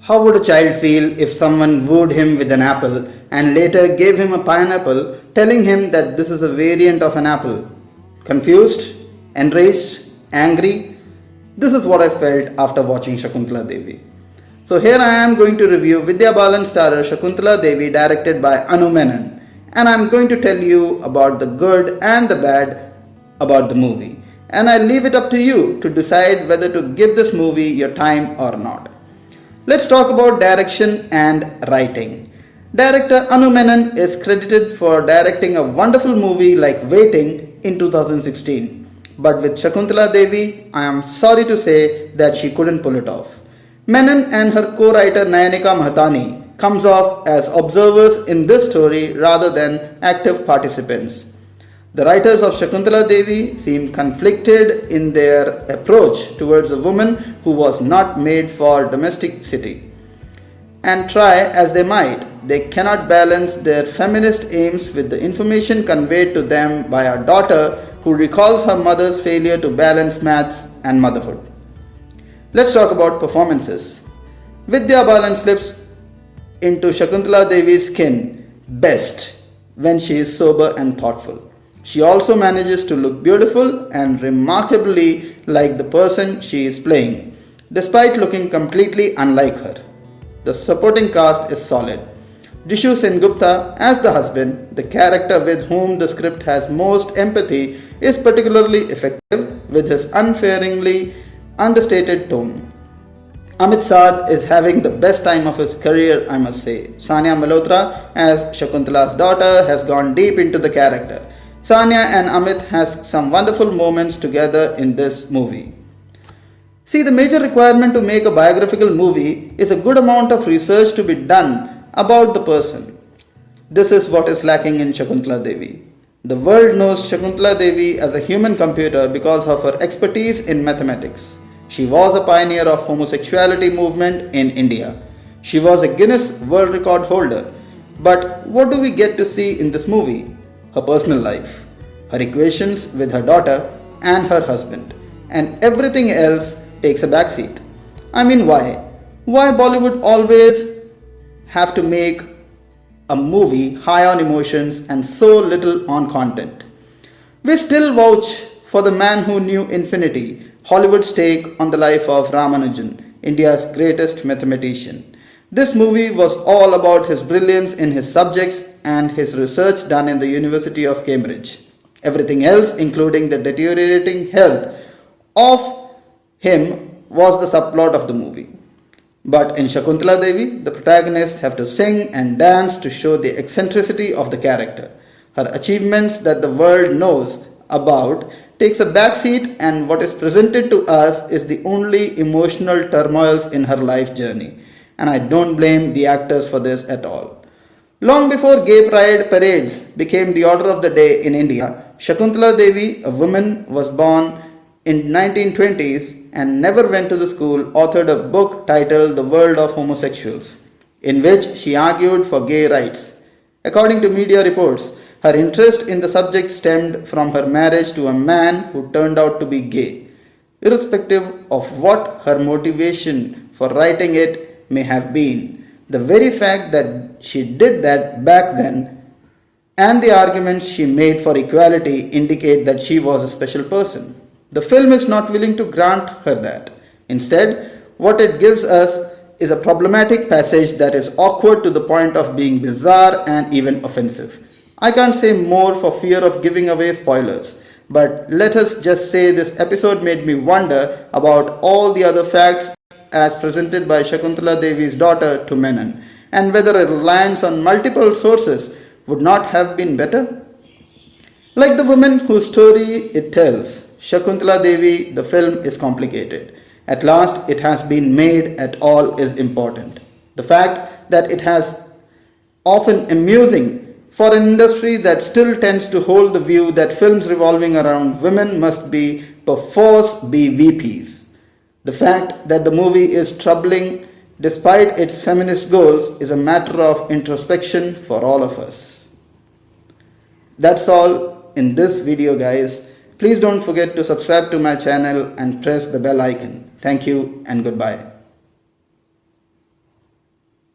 How would a child feel if someone wooed him with an apple and later gave him a pineapple, telling him that this is a variant of an apple? Confused? Enraged? Angry? This is what I felt after watching Shakuntala Devi. So here I am going to review Vidya Balan starrer Shakuntala Devi directed by Menon, and I am going to tell you about the good and the bad about the movie. And I leave it up to you to decide whether to give this movie your time or not. Let's talk about direction and writing. Director Menon is credited for directing a wonderful movie like Waiting in 2016. But with Shakuntala Devi, I am sorry to say that she couldn't pull it off. Menon and her co-writer Nayanika Mahatani comes off as observers in this story rather than active participants. The writers of Shakuntala Devi seem conflicted in their approach towards a woman who was not made for domesticity. And try as they might, they cannot balance their feminist aims with the information conveyed to them by a daughter who recalls her mother's failure to balance maths and motherhood. Let's talk about performances. Vidya Balan slips into Shakuntala Devi's skin best when she is sober and thoughtful. She also manages to look beautiful and remarkably like the person she is playing, despite looking completely unlike her. The supporting cast is solid. Jisshu Sengupta as the husband, the character with whom the script has most empathy, is particularly effective with his unfairingly understated tone. Amit Sadh is having the best time of his career, I must say. Sanya Malhotra as Shakuntala's daughter has gone deep into the character. Sanya and Amit has some wonderful moments together in this movie. See, the major requirement to make a biographical movie is a good amount of research to be done about the person. This is what is lacking in Shakuntala Devi. The world knows Shakuntala Devi as a human computer because of her expertise in mathematics. She was a pioneer of homosexuality movement in India. She was a Guinness World Record holder. But what do we get to see in this movie? Her personal life, her equations with her daughter and her husband, and everything else takes a backseat. I mean, why? Why Bollywood always have to make a movie high on emotions and so little on content? We still vouch for the man who knew infinity, Hollywood's take on the life of Ramanujan, India's greatest mathematician. This movie was all about his brilliance in his subjects and his research done in the University of Cambridge. Everything else, including the deteriorating health of him, was the subplot of the movie. But in Shakuntala Devi, the protagonists have to sing and dance to show the eccentricity of the character. Her achievements that the world knows about takes a backseat, and what is presented to us is the only emotional turmoils in her life journey. And I don't blame the actors for this at all. Long before gay pride parades became the order of the day in India, Shakuntala Devi, a woman, was born in 1920s and never went to the school, authored a book titled The World of Homosexuals, in which she argued for gay rights. According to media reports, her interest in the subject stemmed from her marriage to a man who turned out to be gay. Irrespective of what her motivation for writing it may have been, the very fact that she did that back then and the arguments she made for equality indicate that she was a special person. The film is not willing to grant her that. Instead, what it gives us is a problematic passage that is awkward to the point of being bizarre and even offensive. I can't say more for fear of giving away spoilers, but let us just say this episode made me wonder about all the other facts as presented by Shakuntala Devi's daughter to Menon, and whether a reliance on multiple sources would not have been better. Like the woman whose story it tells, Shakuntala Devi, the film is complicated. At last, it has been made at all is important. The fact that it has often amusing for an industry that still tends to hold the view that films revolving around women must be perforce be VPs. The fact that the movie is troubling despite its feminist goals is a matter of introspection for all of us. That's all in this video, guys. Please don't forget to subscribe to my channel and press the bell icon. Thank you and goodbye.